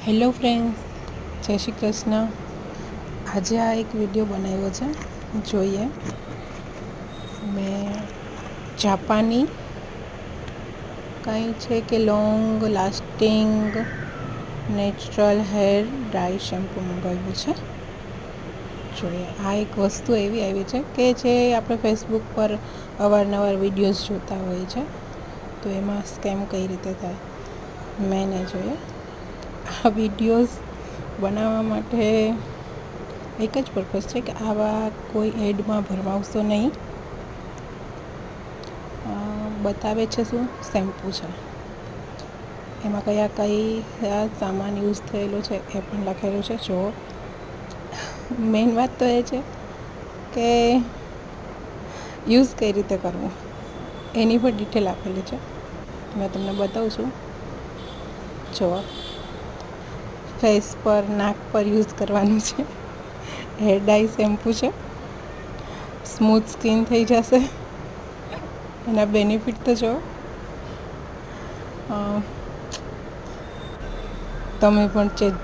Hello friends, જય શ્રી કૃષ્ણ. આજે આ એક વિડીયો બનાવ્યો છે, જોઈએ. મેં જાપાની કંઈ છે કે long lasting natural hair dry shampoo મંગાવ્યું છે. જોઈએ, આ એક વસ્તુ એવી આવી છે કે જે આપણે ફેસબુક પર અવારનવાર વિડીયોઝ જોતા હોય છે, તો એમાં સ્કેમ કઈ રીતે થાય મેં નહીં જોઈએ. આ વિડીયોઝ બનાવવા માટે એક જ પર્પઝ છે કે આવા કોઈ એડમાં ભરમાવશો નહીં. બતાવે છે શું શેમ્પૂ છે, એમાં કયા સામાન યુઝ થયેલો છે એ પણ લખેલું છે. જો મેઇન વાત તો એ છે કે યુઝ કઈ રીતે કરવું એની પણ ડિટેલ આપેલી છે. મેં તમને બતાવું છું. જો ફેસ પર, નાક પર યુઝ કરવાનું છે. હેર ડાઈ શેમ્પૂ છે, સ્મૂથ સ્કિન થઈ જશે. એના બેનિફિટ તો જો તમે પણ ચેક